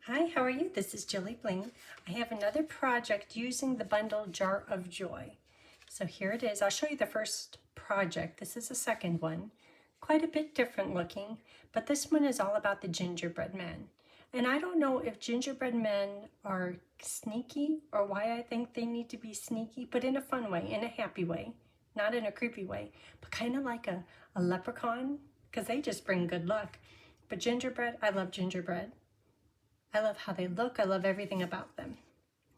Hi, how are you? This is Jilly Bling. I have another project using the bundle Jar of Joy. So here it is. I'll show you the first project. This is the second one. Quite a bit different looking, but this one is all about the gingerbread men. And I don't know if gingerbread men are sneaky or why I think they need to be sneaky, but in a fun way, in a happy way, not in a creepy way, but kind of like a leprechaun, because they just bring good luck. But gingerbread, I love gingerbread. I love how they look. I love everything about them.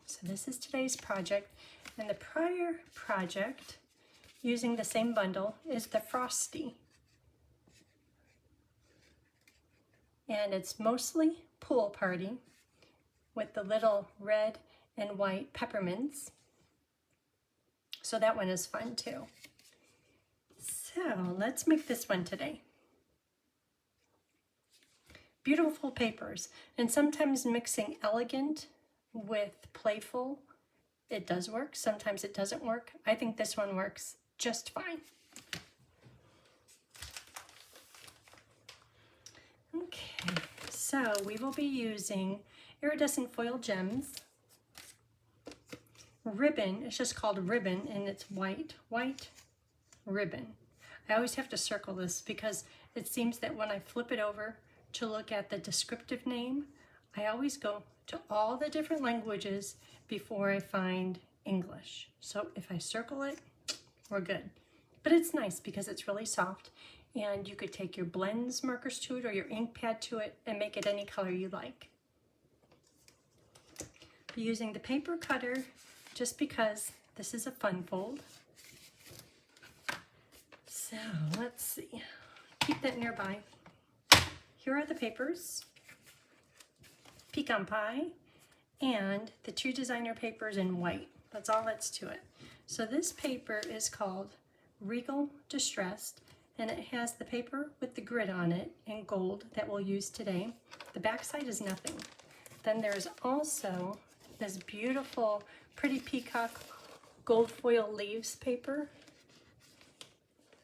So this is today's project. And the prior project, using the same bundle, is the Frosty. And it's mostly pool party with the little red and white peppermints. So that one is fun too. So let's make this one today. Beautiful papers, and sometimes mixing elegant with playful, it does work. Sometimes it doesn't work. I think this one works just fine. Okay, so we will be using iridescent foil gems, ribbon, it's just called ribbon, and it's white ribbon. I always have to circle this because it seems that when I flip it over to look at the descriptive name, I always go to all the different languages before I find English. So if I circle it, we're good. But it's nice because it's really soft, and you could take your blends markers to it or your ink pad to it and make it any color you like. Be using the paper cutter just because this is a fun fold. So let's see, keep that nearby. Here are the papers, pecan pie, and the two designer papers in white. That's all that's to it. So this paper is called Regal Distressed, and it has the paper with the grid on it in gold that we'll use today. The back side is nothing. Then there's also this beautiful, pretty peacock gold foil leaves paper.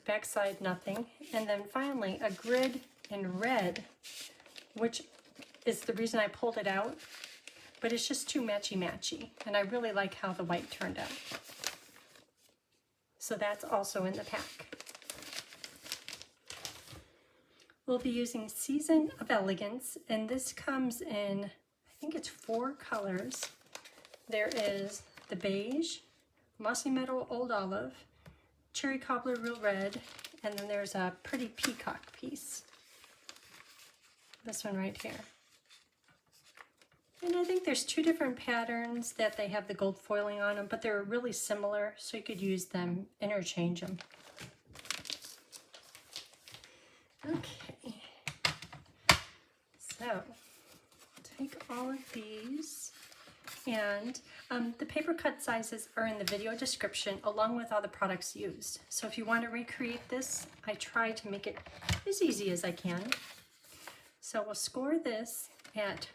Back side nothing. And then finally a grid in red, which is the reason I pulled it out, but it's just too matchy-matchy, and I really like how the white turned out. So that's also in the pack. We'll be using Season of Elegance, and this comes in, I think it's 4 colors. There is the beige, mossy meadow old olive, cherry cobbler real red, and then there's a pretty peacock piece. This one right here. And I think there's 2 different patterns that they have the gold foiling on them, but they're really similar, so you could use them, interchange them. Okay. So, take all of these, and the paper cut sizes are in the video description along with all the products used. So if you want to recreate this, I try to make it as easy as I can. So we'll score this at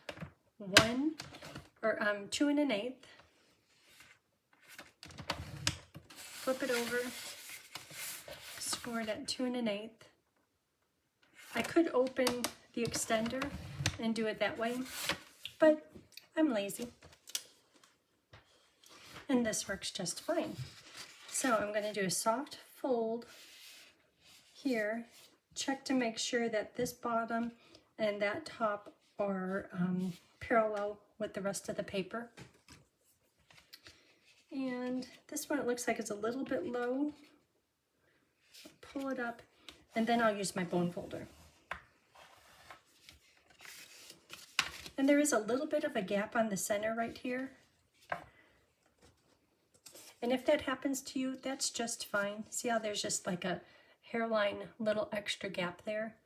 2 1/8. Flip it over, score it at 2 1/8. I could open the extender and do it that way, but I'm lazy. And this works just fine. So I'm going to do a soft fold here, check to make sure that this bottom and that top are parallel with the rest of the paper. And this one, it looks like it's a little bit low. Pull it up, and then I'll use my bone folder. And there is a little bit of a gap on the center right here. And if that happens to you, that's just fine. See how there's just like a hairline little extra gap there?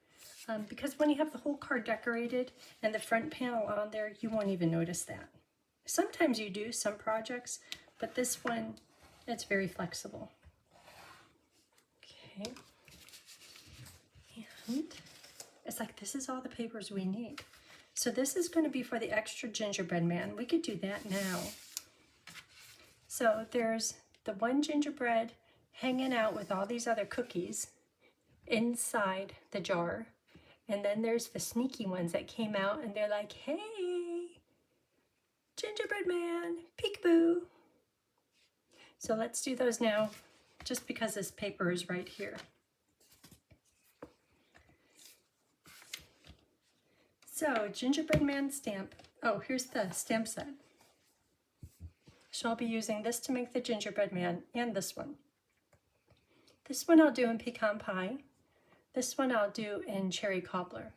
Because when you have the whole card decorated and the front panel on there, you won't even notice that. Sometimes you do, some projects, but this one, it's very flexible. Okay. And it's like, this is all the papers we need. So this is going to be for the extra gingerbread man. We could do that now. So there's the one gingerbread hanging out with all these other cookies inside the jar. And then there's the sneaky ones that came out and they're like, hey, Gingerbread man, peekaboo. So let's do those now, just because this paper is right here. So gingerbread man stamp. Oh, here's the stamp set. So I'll be using this to make the gingerbread man and this one. This one I'll do in pecan pie. This one I'll do in cherry cobbler.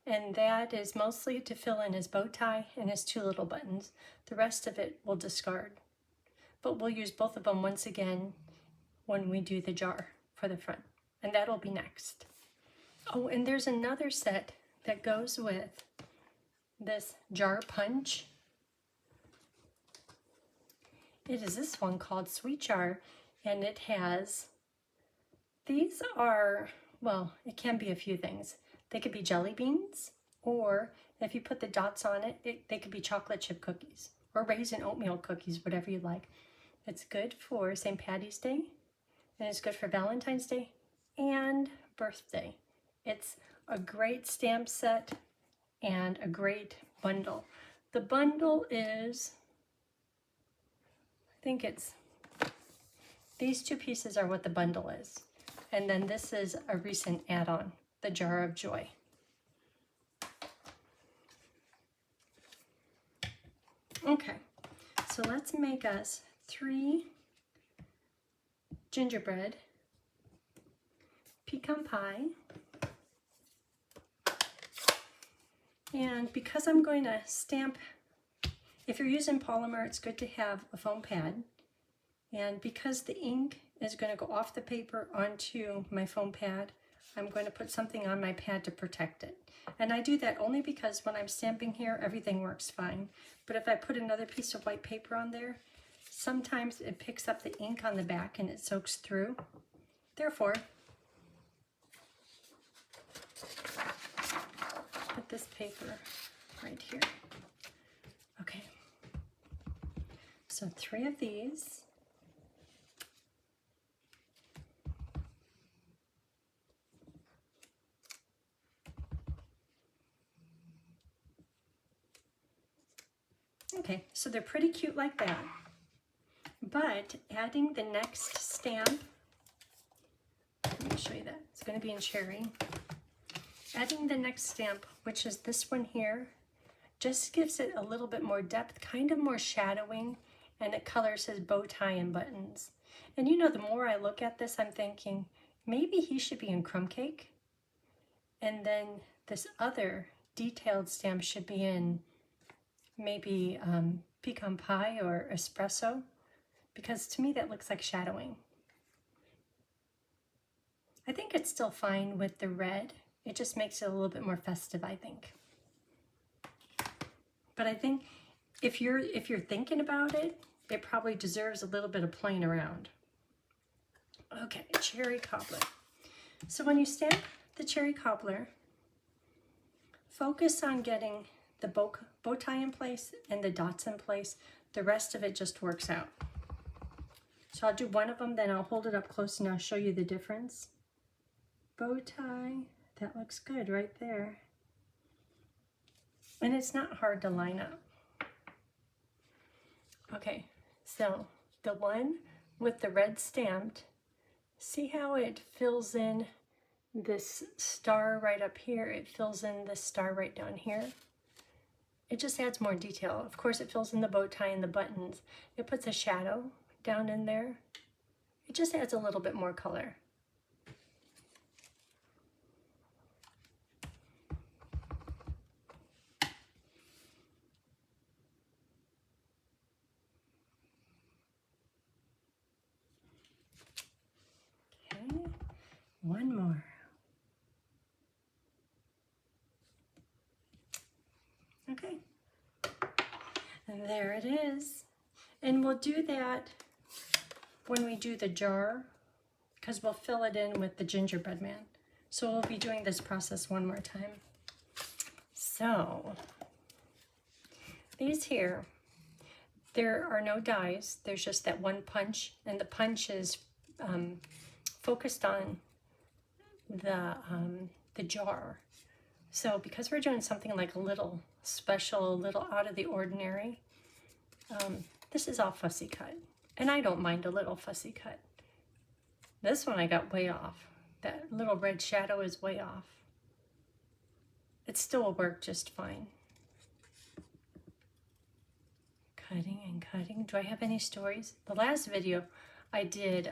And that is mostly to fill in his bow tie and his two little buttons. The rest of it we'll discard. But we'll use both of them once again when we do the jar for the front. And that'll be next. Oh, and there's another set that goes with this jar punch. It is this one called Sweet Jar, and it has, these are, well, it can be a few things. They could be jelly beans, or if you put the dots on it, they could be chocolate chip cookies or raisin oatmeal cookies, whatever you like. It's good for St. Patty's Day, and it's good for Valentine's Day and birthday. It's a great stamp set and a great bundle. The bundle is, I think it's, these two pieces are what the bundle is. And then this is a recent add-on, the Jar of Joy. Okay, so let's make us 3 gingerbread pecan pie. And because I'm going to stamp, if you're using polymer, it's good to have a foam pad. And because the ink is going to go off the paper onto my foam pad, I'm going to put something on my pad to protect it. And I do that only because when I'm stamping here, everything works fine. But if I put another piece of white paper on there, sometimes it picks up the ink on the back and it soaks through. Therefore, put this paper right here. Okay, so 3 of these. Okay, so they're pretty cute like that, but adding the next stamp, let me show you that, it's going to be in cherry. Adding the next stamp, which is this one here, just gives it a little bit more depth, kind of more shadowing, and it colors his bow tie and buttons. And you know, the more I look at this, I'm thinking, maybe he should be in crumb cake, and then this other detailed stamp should be in maybe pecan pie or espresso, because to me that looks like shadowing. I think it's still fine with the red. It just makes it a little bit more festive, I think. But I think if you're thinking about it, it probably deserves a little bit of playing around. Okay, cherry cobbler. So when you stamp the cherry cobbler, focus on getting the bow tie in place and the dots in place. The rest of it just works out. So I'll do one of them, then I'll hold it up close and I'll show you the difference. Bow tie, that looks good right there. And it's not hard to line up. Okay, so the one with the red stamped, see how it fills in this star right up here? It fills in this star right down here. It just adds more detail. Of course, it fills in the bow tie and the buttons. It puts a shadow down in there. It just adds a little bit more color. Okay, one more. Okay, and there it is. And we'll do that when we do the jar, because we'll fill it in with the gingerbread man. So we'll be doing this process one more time. So these here, there are no dies. There's just that one punch, and the punch is focused on the jar. So because we're doing something like a little special, a little out of the ordinary, This is all fussy cut, and I don't mind a little fussy cut. This one I got way off. That little red shadow is way off. It still will work just fine. Cutting and cutting. Do I have any stories? The last video I did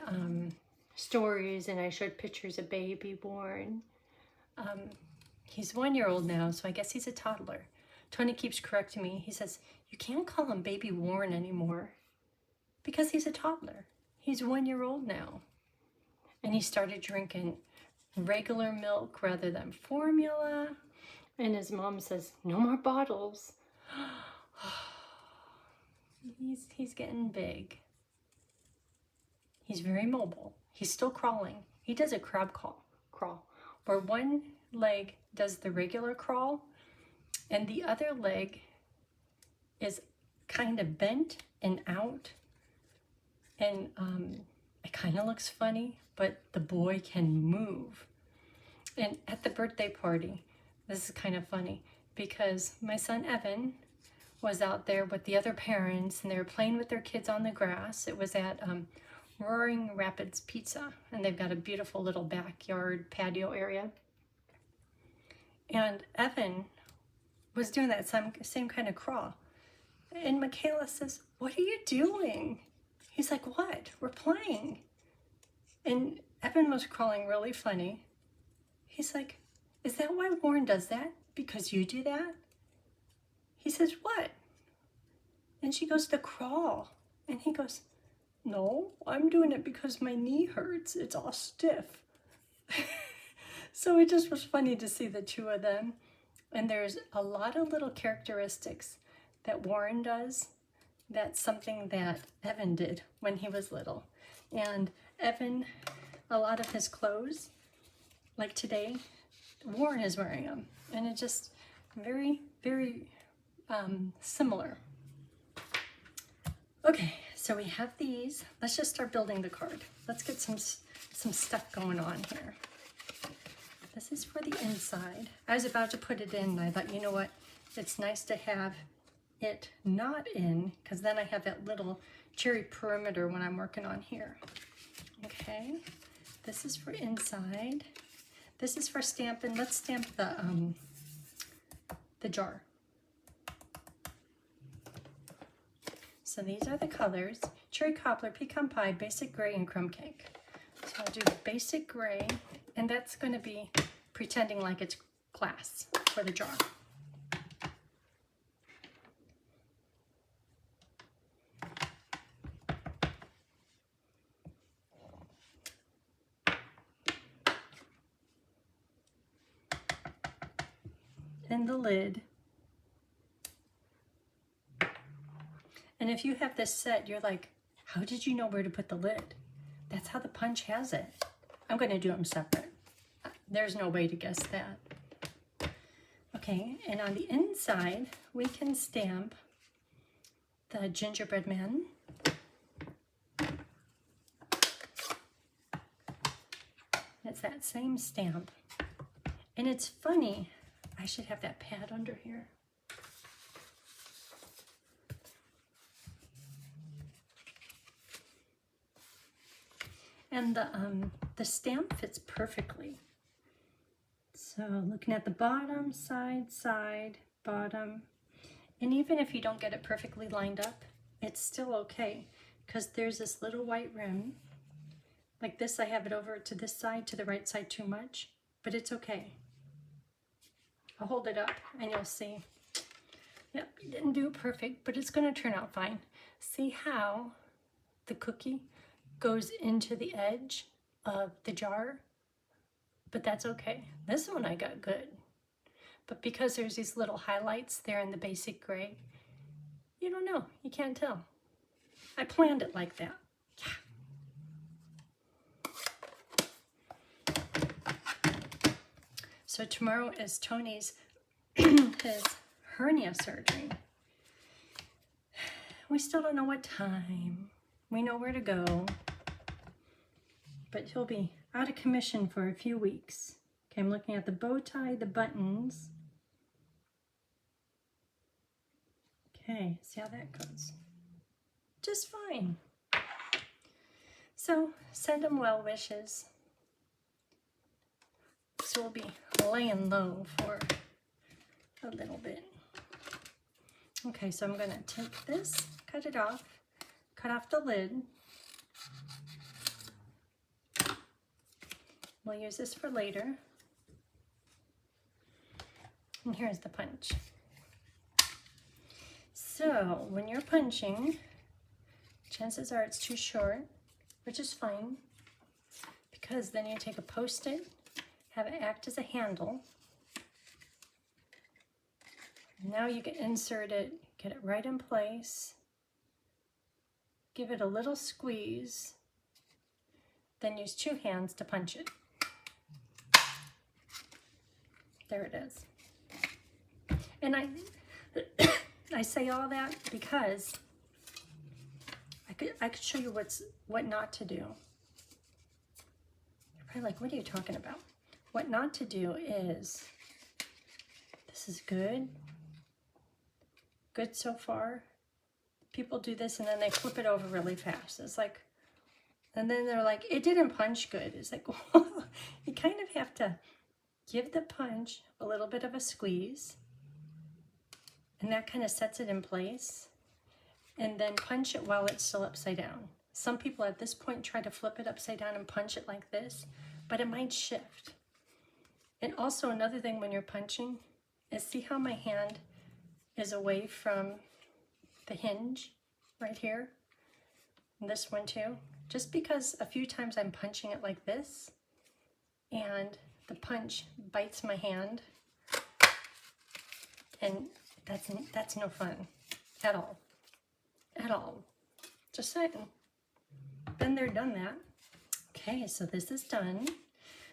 stories, and I showed pictures of baby born. He's 1 year old now, so I guess he's a toddler. Tony keeps correcting me. He says, you can't call him Baby Warren anymore because he's a toddler. He's 1 year old now. And he started drinking regular milk rather than formula. And his mom says, no more bottles. He's getting big. He's very mobile. He's still crawling. He does a crab crawl, where one leg does the regular crawl and the other leg is kind of bent and out. And it kind of looks funny, but the boy can move. And at the birthday party, this is kind of funny because my son Evan was out there with the other parents and they were playing with their kids on the grass. It was at Roaring Rapids Pizza, and they've got a beautiful little backyard patio area. And Evan was doing that same kind of crawl. And Michaela says, what are you doing? He's like, what? We're playing. And Evan was crawling really funny. He's like, is that why Warren does that? Because you do that? He says, what? And she goes, to crawl. And he goes, no, I'm doing it because my knee hurts. It's all stiff. So it just was funny to see the two of them. And there's a lot of little characteristics that Warren does. That's something that Evan did when he was little. And Evan, a lot of his clothes, like today, Warren is wearing them. And it's just very, very similar. Okay, so we have these. Let's just start building the card. Let's get some stuff going on here. This is for the inside. I was about to put it in, and I thought, you know what? It's nice to have it not in, because then I have that little cherry perimeter when I'm working on here. Okay, this is for inside. This is for Stampin. Let's stamp the jar. So these are the colors: cherry cobbler, pecan pie, basic gray, and crumb cake. So I'll do basic gray, and that's going to be pretending like it's glass for the jar. And the lid. And if you have this set, you're like, how did you know where to put the lid? That's how the punch has it. I'm going to do them separate. There's no way to guess that. Okay, and on the inside, we can stamp the gingerbread man. It's that same stamp. And it's funny, I should have that pad under here. And the stamp fits perfectly. So looking at the bottom, side, bottom. And even if you don't get it perfectly lined up, it's still okay, because there's this little white rim. Like this, I have it over to this side, to the right side too much, but it's okay. I'll hold it up and you'll see. Yep, you didn't do it perfect, but it's going to turn out fine. See how the cookie goes into the edge of the jar? But that's okay. This one I got good. But because there's these little highlights there in the basic gray, you don't know. You can't tell. I planned it like that. Yeah. So tomorrow is Tony's his hernia surgery. We still don't know what time. We know where to go. But he'll be out of commission for a few weeks. Okay, I'm looking at the bow tie, the buttons. Okay, see how that goes. just fine. So send them well wishes. So we'll be laying low for a little bit. Okay, so I'm gonna take this, cut it off, cut off the lid. We'll use this for later. And here's the punch. So when you're punching, chances are it's too short, which is fine, because then you take a Post-it, have it act as a handle. Now you can insert it, get it right in place, give it a little squeeze, then use 2 hands to punch it. There it is. And I say all that because I could show you what not to do. You're probably like, what are you talking about? What not to do is, this is good. Good so far. People do this and then they flip it over really fast. It's like, and then they're like, it didn't punch good. It's like, well, you kind of have to give the punch a little bit of a squeeze, and that kind of sets it in place, and then punch it while it's still upside down. Some people at this point try to flip it upside down and punch it like this, but it might shift. And also another thing when you're punching is, see how my hand is away from the hinge right here, and this one too? Just because a few times I'm punching it like this and the punch bites my hand, and that's no fun at all. At all. Just saying. Been there, done that. Okay, so this is done.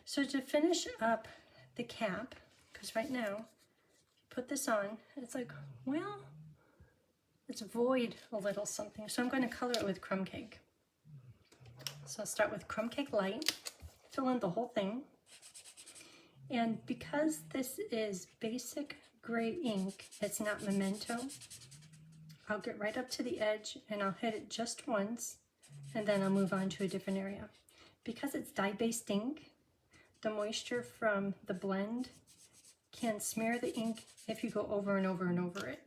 So to finish up the cap, because right now, put this on, it's like, well, it's void a little something. So I'm going to color it with crumb cake. So I'll start with crumb cake light, fill in the whole thing. And because this is basic gray ink, it's not Memento, I'll get right up to the edge and I'll hit it just once, and then I'll move on to a different area. Because it's dye-based ink, the moisture from the blend can smear the ink if you go over and over and over it.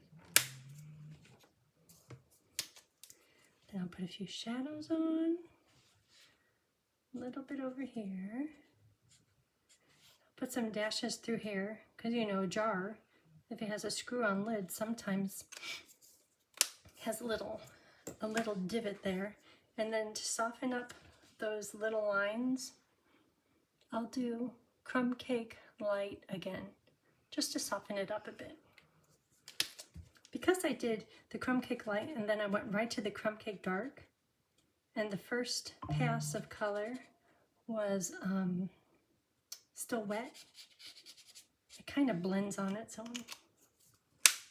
Then I'll put a few shadows on, a little bit over here. Put some dashes through here, because you know, a jar, if it has a screw-on lid, sometimes has a little divot there. And then to soften up those little lines, I'll do crumb cake light again, just to soften it up a bit. Because I did the crumb cake light and then I went right to the crumb cake dark, and the first pass of color was still wet, it kind of blends on its own.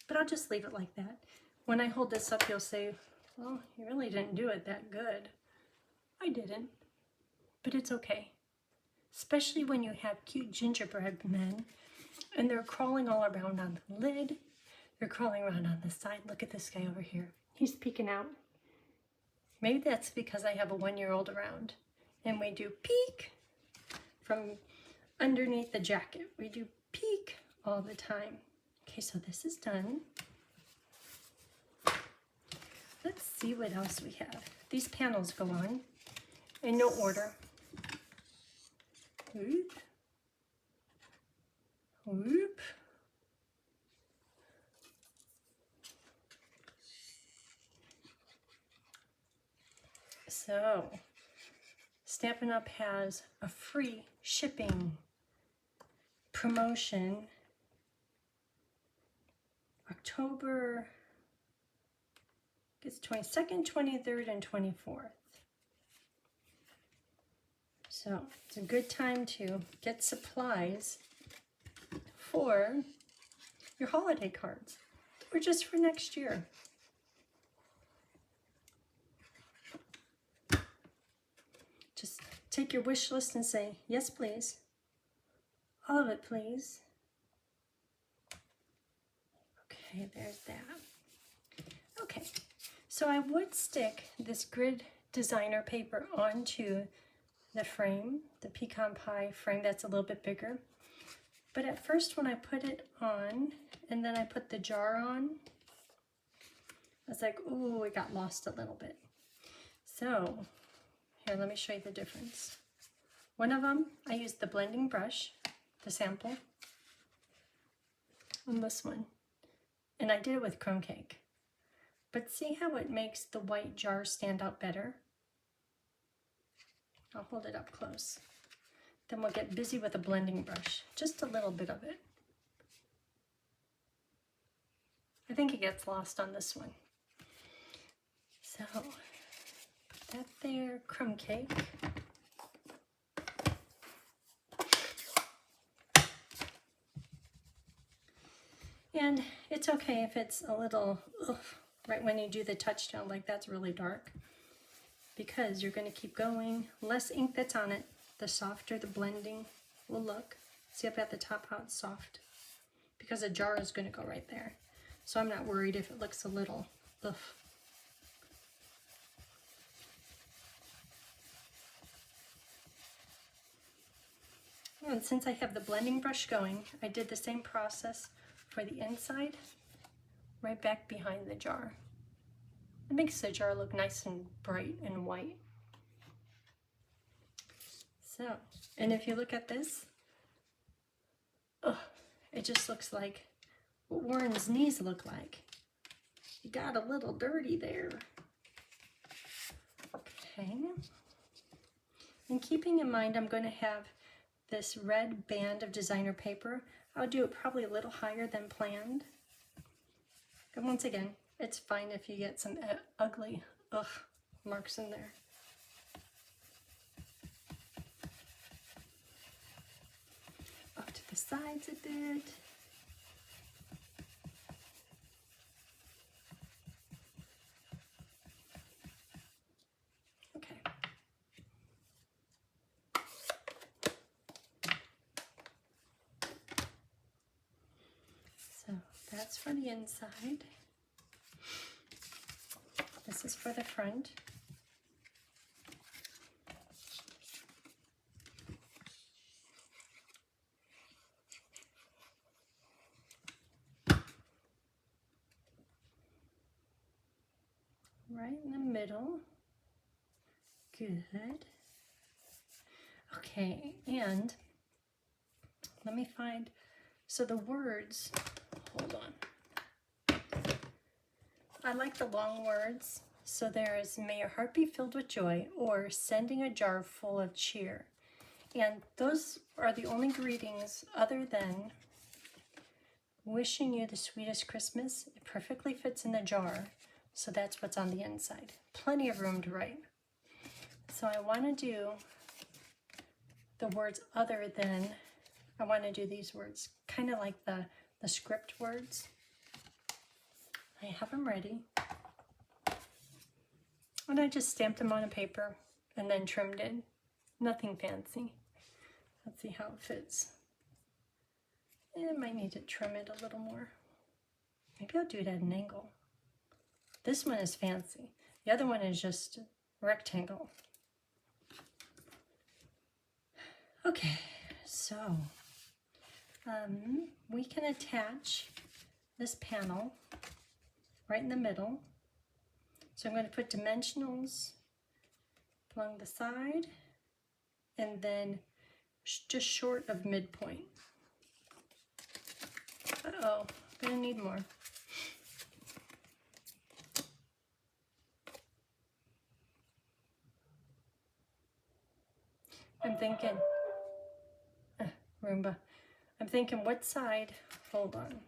But I'll just leave it like that. When I hold this up, you'll say, well, you really didn't do it that good. I didn't, but it's okay. Especially when you have cute gingerbread men and they're crawling all around on the lid. They're crawling around on the side. Look at this guy over here. He's peeking out. Maybe that's because I have a 1-year-old around and we do peek from underneath the jacket. We do peek all the time. Okay, so this is done. Let's see what else we have. These panels go on in no order. Whoop. Whoop. So, Stampin' Up! Has a free shipping promotion October, it's 22nd, 23rd, and 24th. So it's a good time to get supplies for your holiday cards or just for next year. Just take your wish list and say, yes, please. All of it, please. Okay, there's that. Okay, So I would stick this grid designer paper onto the frame, the pecan pie frame that's a little bit bigger. But at first when I put it on and then I put the jar on, I was like, ooh, it got lost a little bit. So here, let me show you the difference. One of them, I used the blending brush, the sample, on this one. And I did it with crumb cake. But see how it makes the white jar stand out better? I'll hold it up close. Then we'll get busy with a blending brush, just a little bit of it. I think it gets lost on this one. So, put that there, crumb cake. And it's okay if it's a little, right when you do the touchdown, like that's really dark, because you're going to keep going. Less ink that's on it, the softer the blending will look. See up at the top how it's soft? Because a jar is going to go right there. So I'm not worried if it looks a little, And since I have the blending brush going, I did the same process for the inside, right back behind the jar. It makes the jar look nice and bright and white. So, and if you look at this, it just looks like what Warren's knees look like. You got a little dirty there. Okay. And keeping in mind, I'm going to have this red band of designer paper. I'll do it probably a little higher than planned. And once again, it's fine if you get some ugly marks in there. Up to the sides a bit. Okay. So that's for the inside. This is for the front. Right in the middle. Good. Okay, and let me find, so the words, hold on. I like the long words. So there is, may your heart be filled with joy, or sending a jar full of cheer. And those are the only greetings other than wishing you the sweetest Christmas. It perfectly fits in the jar. So that's what's on the inside. Plenty of room to write. So I want to do the words other than, I want to do these words, kind of like the script words. I have them ready. And I just stamped them on a paper and then trimmed it. Nothing fancy. Let's see how it fits. I might need to trim it a little more. Maybe I'll do it at an angle. This one is fancy. The other one is just rectangle. Okay, so we can attach this panel right in the middle. So I'm going to put dimensionals along the side and then just short of midpoint. Uh-oh, I'm going to need more. I'm thinking, Roomba, I'm thinking what side, hold on.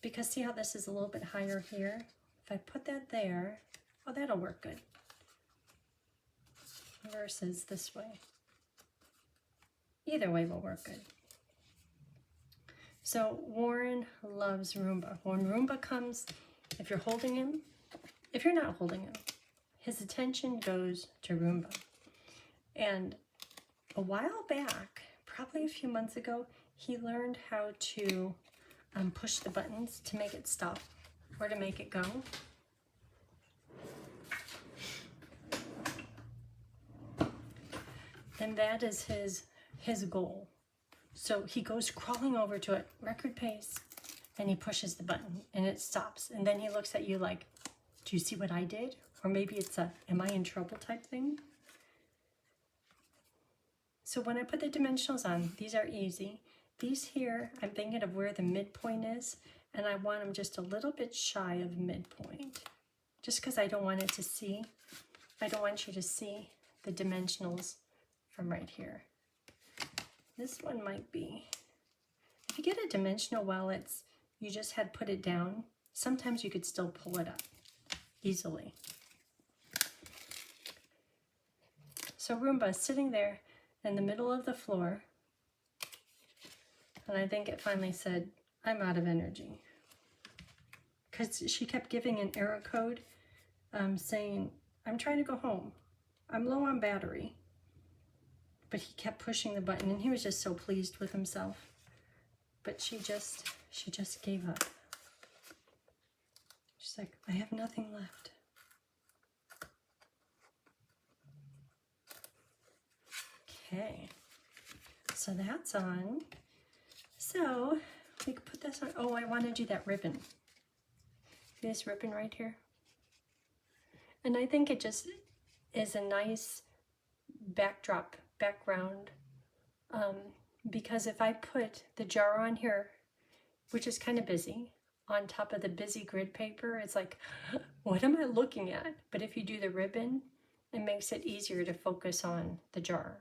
Because see how this is a little bit higher here? If I put that there, oh, that'll work good. Versus this way. Either way will work good. So Warren loves Roomba. When Roomba comes, if you're holding him, if you're not holding him, his attention goes to Roomba. And a while back, probably a few months ago, he learned how to push the buttons to make it stop or to make it go. And that is his goal. So he goes crawling over to it, record pace, and he pushes the button and it stops. And then he looks at you like, do you see what I did? Or maybe it's a, am I in trouble type thing? So when I put the dimensionals on, these are easy. These here, I'm thinking of where the midpoint is, and I want them just a little bit shy of midpoint. Just because I don't want it to see, I don't want you to see the dimensionals from right here. This one might be, if you get a dimensional while it's, you just had put it down, sometimes you could still pull it up easily. So Roomba is sitting there in the middle of the floor, and I think it finally said, I'm out of energy. Because she kept giving an error code saying, I'm trying to go home. I'm low on battery. But he kept pushing the button, and he was just so pleased with himself. But she just gave up. She's like, I have nothing left. Okay, so that's on. So we could put this on. Oh, I want to do that ribbon. This ribbon right here. And I think it just is a nice background, because if I put the jar on here, which is kind of busy, on top of the busy grid paper, it's like, what am I looking at? But if you do the ribbon, it makes it easier to focus on the jar.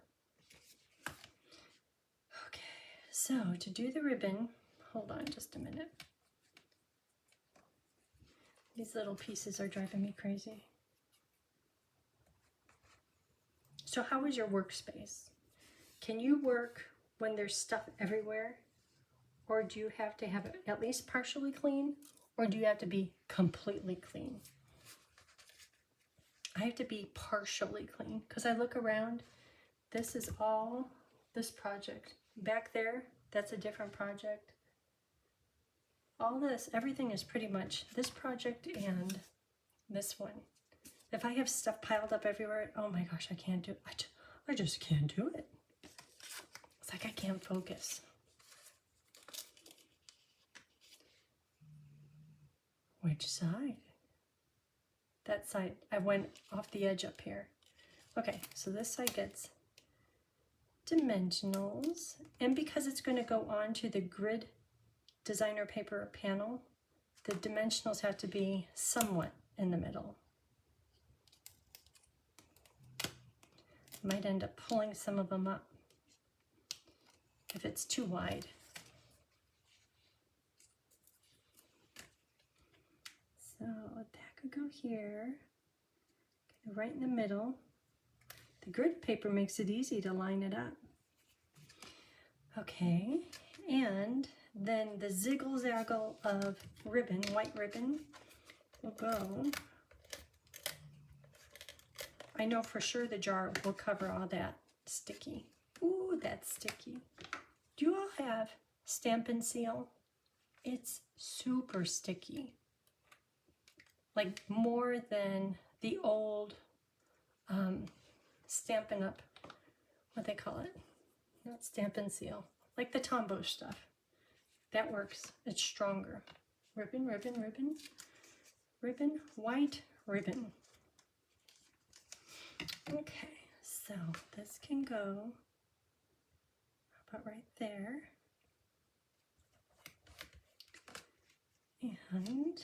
Okay, so to do the ribbon, hold on just a minute. These little pieces are driving me crazy. So how is your workspace? Can you work when there's stuff everywhere? Or do you have to have it at least partially clean? Or do you have to be completely clean? I have to be partially clean because I look around. This is all this project. Back there, that's a different project. All this, everything is pretty much this project and this one. If I have stuff piled up everywhere, oh my gosh, I can't do it. I just can't do it. It's like I can't focus. Which side? That side. I went off the edge up here. Okay, so this side gets dimensionals. And because it's going to go on to the grid designer paper panel, the dimensionals have to be somewhat in the middle. Might end up pulling some of them up if it's too wide. So that could go here, right in the middle. The grid paper makes it easy to line it up. Okay, and then the ziggle-zaggle of ribbon, white ribbon, will go. I know for sure the jar will cover all that sticky. Ooh, that's sticky. Do you all have Stampin' Seal? It's super sticky. Like more than the old Stampin' Up, what they call it? Not Stampin' Seal. Like the Tombow stuff. That works. It's stronger. Ribbon, ribbon, ribbon. Ribbon, white ribbon. Okay, so this can go about right there. And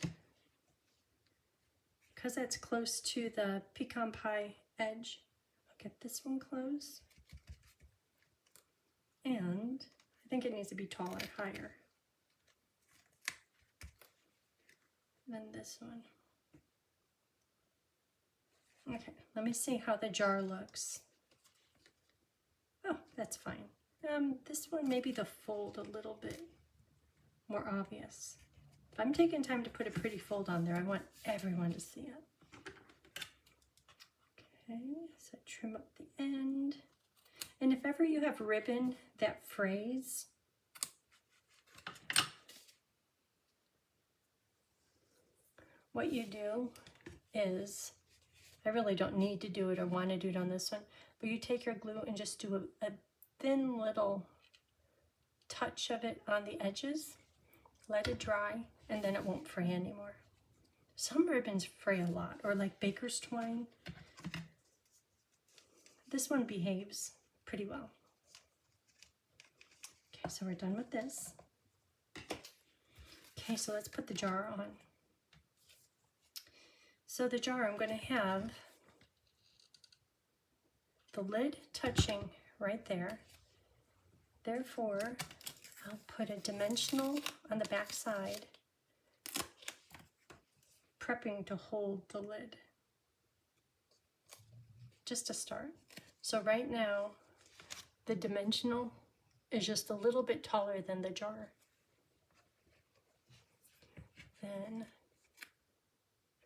because that's close to the pecan pie edge, I'll get this one close. And I think it needs to be taller, higher than this one. Okay, let me see how the jar looks. Oh, that's fine. This one, maybe the fold a little bit more obvious. If I'm taking time to put a pretty fold on there, I want everyone to see it. Okay, so trim up the end. And if ever you have ribbon that frays, what you do is, I really don't need to do it or want to do it on this one, but you take your glue and just do a thin little touch of it on the edges, let it dry, and then it won't fray anymore. Some ribbons fray a lot, or like baker's twine. This one behaves pretty well. Okay, so we're done with this. Okay, so let's put the jar on. So the jar, I'm going to have the lid touching right there. Therefore, I'll put a dimensional on the back side, prepping to hold the lid. Just to start. So right now, the dimensional is just a little bit taller than the jar. Then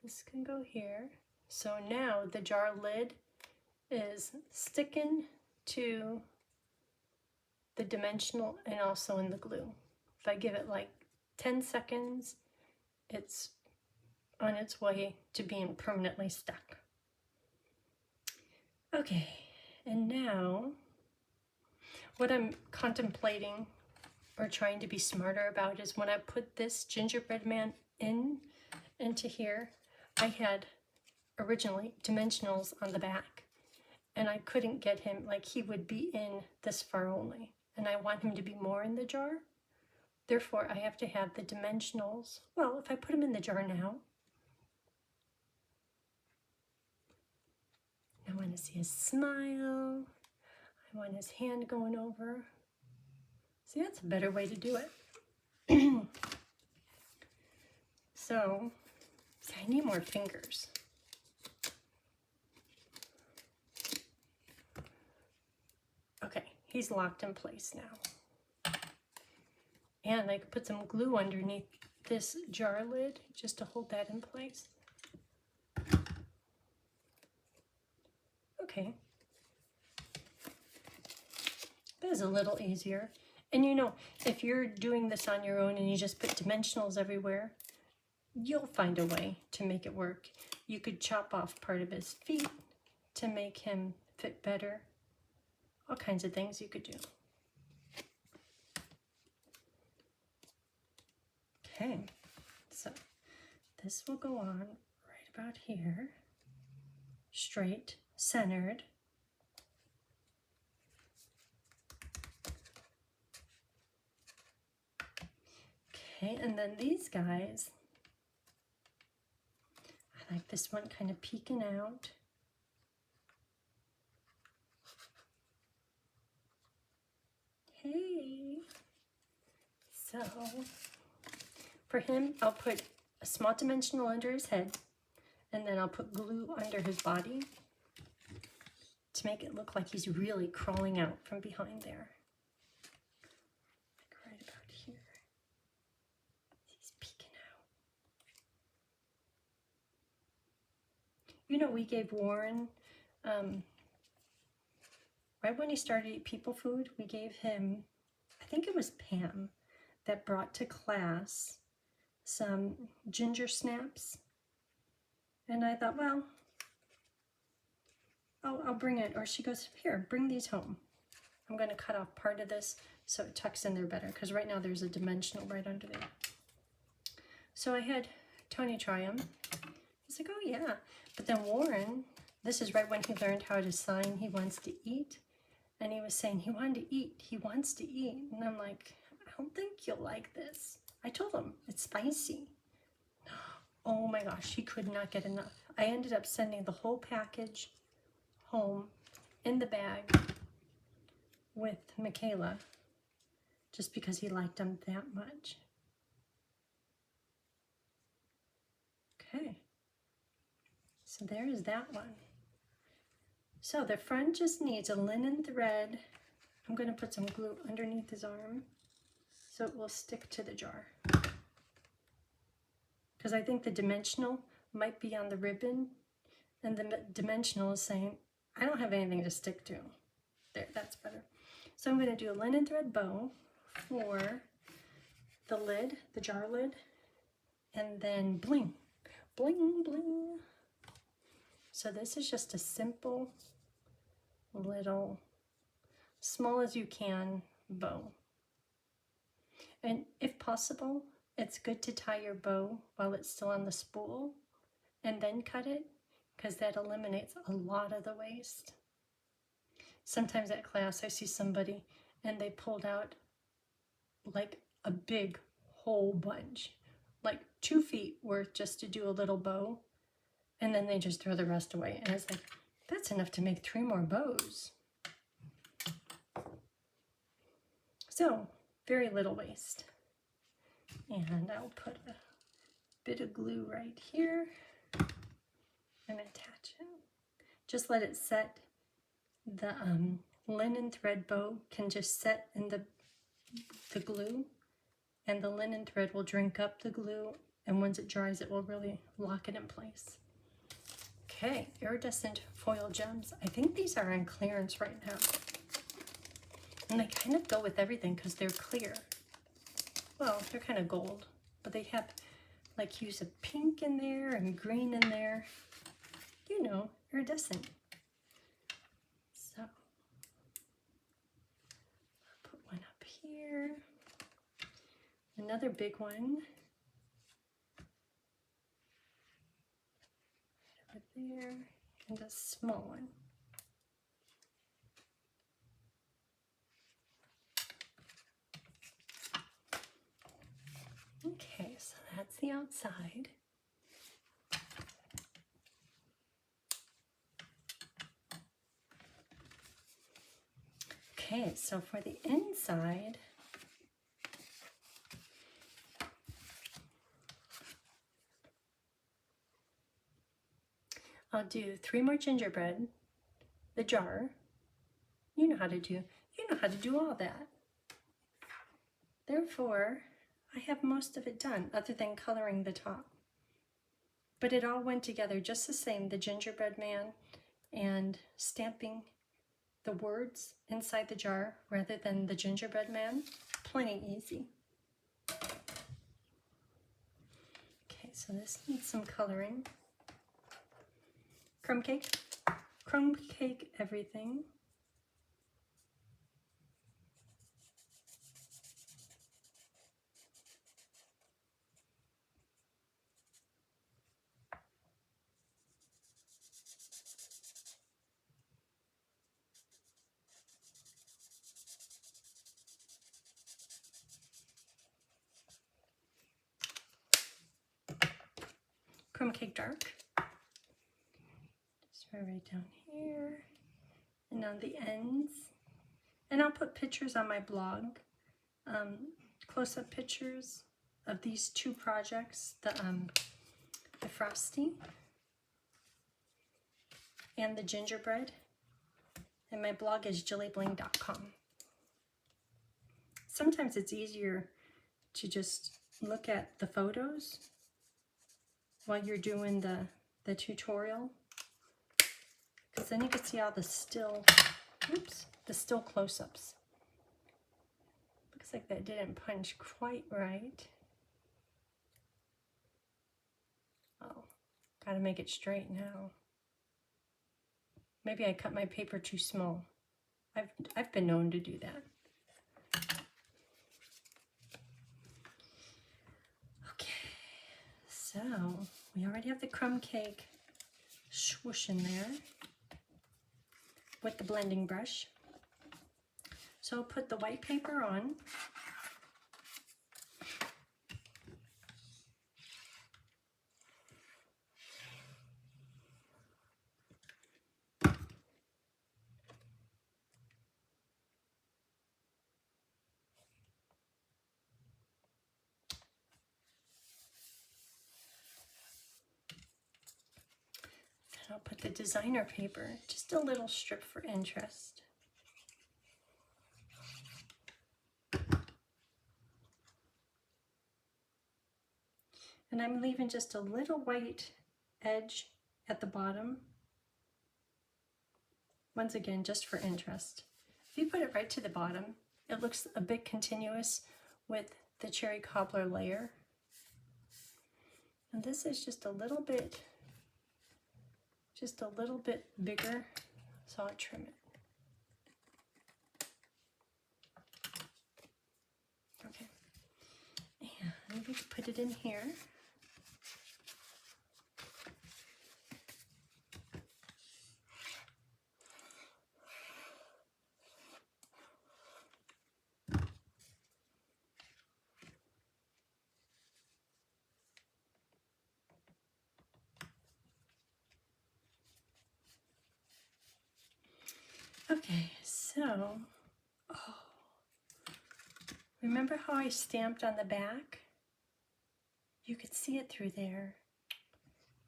this can go here. So now the jar lid is sticking to the dimensional and also in the glue. If I give it like 10 seconds, it's on its way to being permanently stuck. Okay, and now what I'm contemplating or trying to be smarter about is when I put this gingerbread man into here, I had originally dimensionals on the back, and I couldn't get him, like he would be in this far only, and I want him to be more in the jar. Therefore, I have to have the dimensionals. Well, if I put him in the jar now, I want to see his smile. I want his hand going over. See, that's a better way to do it. So, see, I need more fingers. Okay, he's locked in place now. And I could put some glue underneath this jar lid just to hold that in place. Okay. That is a little easier. And you know, if you're doing this on your own and you just put dimensionals everywhere, you'll find a way to make it work. You could chop off part of his feet to make him fit better. All kinds of things you could do. Okay, so this will go on right about here, straight, centered. Okay, and then these guys, I like this one kind of peeking out. Hey, so for him, I'll put a small dimensional under his head, and then I'll put glue under his body to make it look like he's really crawling out from behind there. Like right about here. He's peeking out. You know, we gave Warren, right when he started to eat people food, we gave him, I think it was Pam, that brought to class some ginger snaps. And I thought, well, I'll bring it. Or she goes, here, bring these home. I'm going to cut off part of this so it tucks in there better, because right now there's a dimensional right under there. So I had Tony try them. He's like, oh yeah. But then Warren, this is right when he learned how to sign he wants to eat. And he was saying he wanted to eat. He wants to eat. And I'm like, I don't think you'll like this. I told him it's spicy. Oh my gosh, he could not get enough. I ended up sending the whole package home in the bag with Michaela just because he liked them that much. Okay, so there is that one. So the front just needs a linen thread. I'm going to put some glue underneath his arm so it will stick to the jar. Because I think the dimensional might be on the ribbon, and the dimensional is saying, I don't have anything to stick to. There, that's better. So I'm going to do a linen thread bow for the lid, the jar lid, and then bling, bling, bling. So this is just a simple little, small as you can bow. And if possible, it's good to tie your bow while it's still on the spool and then cut it, because that eliminates a lot of the waste. Sometimes at class I see somebody and they pulled out like a big whole bunch, like 2 feet worth just to do a little bow, and then they just throw the rest away. And I was like, that's enough to make 3 more bows. So very little waste. And I'll put a bit of glue right here and attach it. Just let it set. The linen thread bow can just set in the glue, and the linen thread will drink up the glue, and once it dries it will really lock it in place. Okay, iridescent foil gems. I think these are on clearance right now. And they kind of go with everything because they're clear. Well, they're kind of gold, but they have like hues of pink in there and green in there. You know, iridescent. So, I'll put one up here. Another big one. Right over there. And a small one. Okay, so that's the outside. Okay, so for the inside, I'll do 3 more gingerbread, the jar. You know how to do all that. Therefore, I have most of it done other than coloring the top. But it all went together just the same, the gingerbread man and stamping the words inside the jar rather than the gingerbread man. Plenty easy. Okay, so this needs some coloring. Crumb cake everything. Crumb cake dark. Just right down here and on the ends. And I'll put pictures on my blog, close-up pictures of these 2 projects, the Frosty and the gingerbread. And my blog is jillybling.com. Sometimes it's easier to just look at the photos while you're doing the tutorial, because then you can see all the still, the still close-ups. Looks like that didn't punch quite right. Oh, gotta make it straight now. Maybe I cut my paper too small. I've been known to do that. Okay, so we already have the crumb cake swoosh in there with the blending brush. So I'll put the white paper on. I'll put the designer paper, just a little strip for interest. And I'm leaving just a little white edge at the bottom. Once again, just for interest. If you put it right to the bottom, it looks a bit continuous with the cherry cobbler layer. And this is just a little bit just a little bit bigger, so I'll trim it. Okay, and we put it in here. Okay, so, oh, remember how I stamped on the back? You could see it through there.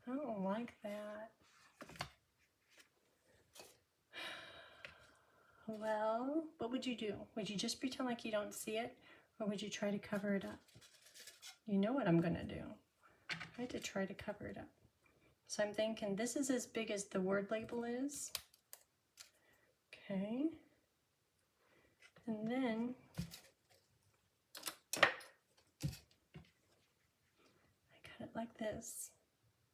I don't like that. Well, what would you do? Would you just pretend like you don't see it, or would you try to cover it up? You know what I'm gonna do. I had to try to cover it up. So I'm thinking this is as big as the word label is. Okay. And then I cut it like this.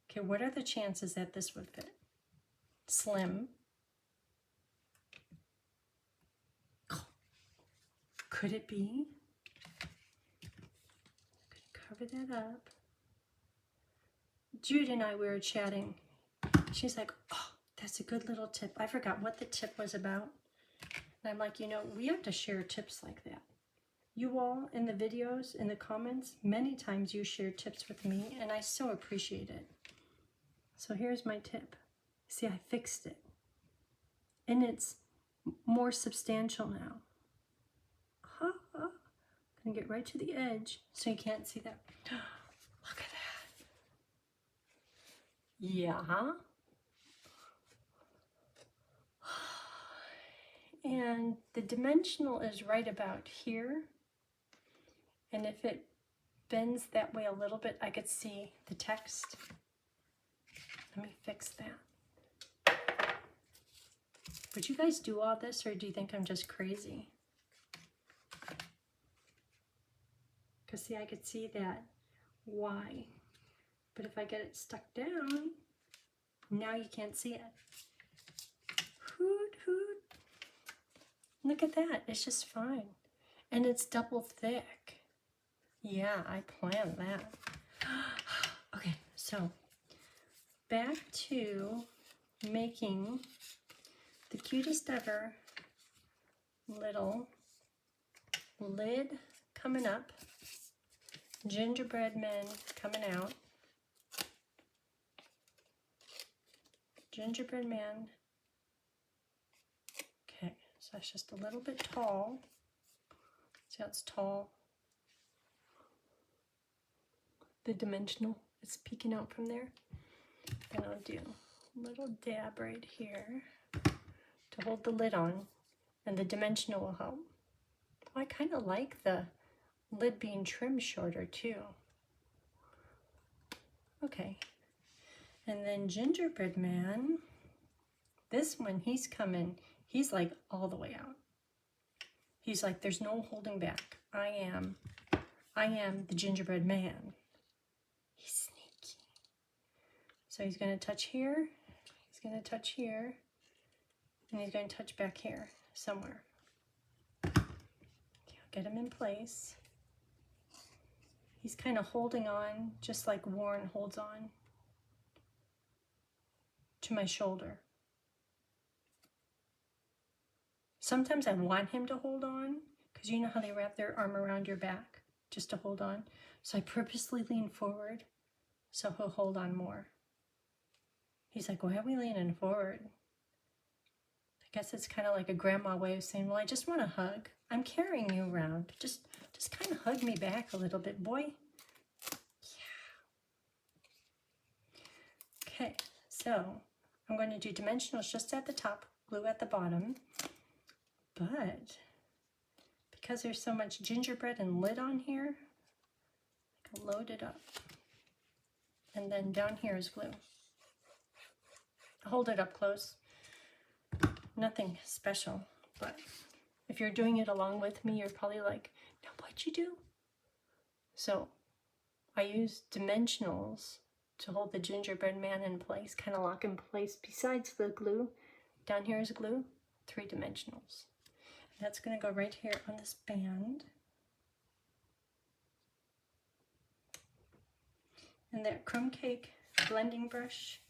Okay, what are the chances that this would fit? Slim. Could it be? Cover that up. Jude and I, we were chatting. She's like, oh, that's a good little tip. I forgot what the tip was about. And I'm like, you know, we have to share tips like that. You all in the videos, in the comments, many times you share tips with me, and I so appreciate it. So here's my tip. See, I fixed it. And it's more substantial now. I'm gonna get right to the edge so you can't see that. Look at that. Yeah. And the dimensional is right about here. And if it bends that way a little bit, I could see the text. Let me fix that. Would you guys do all this, or do you think I'm just crazy? Because see, I could see that Y. But if I get it stuck down, now you can't see it. Hoot, hoot. Look at that, it's just fine. And it's double thick. Yeah, I planned that. Okay, so back to making the cutest ever little lid coming up, gingerbread men coming out, gingerbread man. Okay, so that's just a little bit tall. See how it's tall? The dimensional is peeking out from there. Then I'll do a little dab right here to hold the lid on, and the dimensional will help. Oh, I kind of like the lid being trimmed shorter too. Okay, and then gingerbread man, this one, he's coming, he's like all the way out. He's like, there's no holding back. I am the gingerbread man. He's sneaky. So he's going to touch here, he's going to touch here, and he's going to touch back here somewhere. Okay, I'll get him in place. He's kind of holding on, just like Warren holds on to my shoulder. Sometimes I want him to hold on, because you know how they wrap their arm around your back just to hold on. So I purposely lean forward so he'll hold on more. He's like, why are we leaning forward? I guess it's kind of like a grandma way of saying, well, I just want a hug. I'm carrying you around. Just kind of hug me back a little bit, boy. Yeah. Okay, so I'm going to do dimensionals just at the top, glue at the bottom. But because there's so much gingerbread and lid on here, I can load it up. And then down here is glue. Hold it up close. Nothing special, but if you're doing it along with me, you're probably like, now what'd you do? So I use dimensionals to hold the gingerbread man in place, kind of lock in place. Besides the glue, down here is glue, 3 dimensionals. And that's going to go right here on this band. And that crumb cake blending brush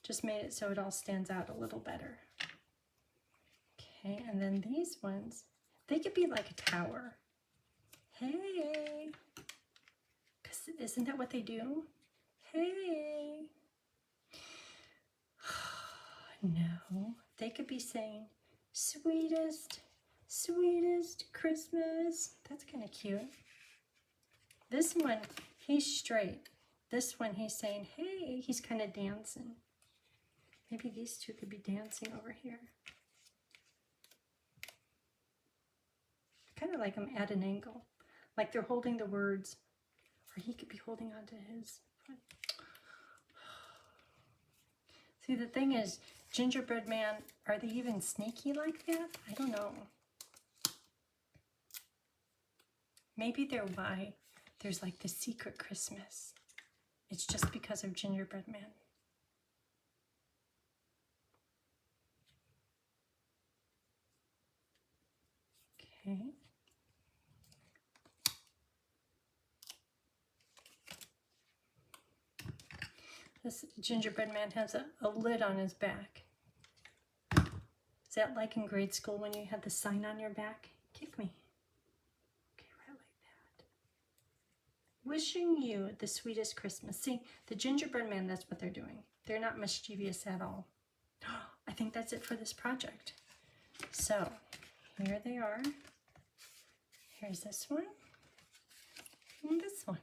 just made it so it all stands out a little better. Okay, and then these ones, they could be like a tower. Hey, because isn't that what they do? Hey. No, they could be saying, sweetest, sweetest Christmas. That's kind of cute. This one, he's straight. This one, he's saying, hey, he's kind of dancing. Maybe these two could be dancing over here. Kind of like them at an angle, like they're holding the words, or he could be holding on to his foot. See, the thing is, gingerbread man, are they even sneaky like that? I don't know. Maybe they're why there's like the secret Christmas. It's just because of gingerbread man. Okay. This gingerbread man has a lid on his back. Is that like in grade school when you had the sign on your back? Kick me. Okay, right like that. Wishing you the sweetest Christmas. See, the gingerbread man, that's what they're doing. They're not mischievous at all. I think that's it for this project. So, here they are. Here's this one. And this one.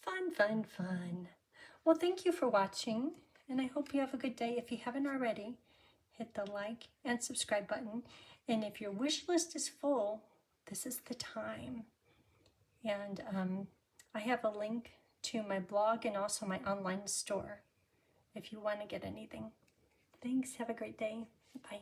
Fun, fun, fun. Well, thank you for watching, and I hope you have a good day. If you haven't already, hit the like and subscribe button. And if your wish list is full, this is the time. And I have a link to my blog and also my online store if you want to get anything. Thanks. Have a great day. Bye.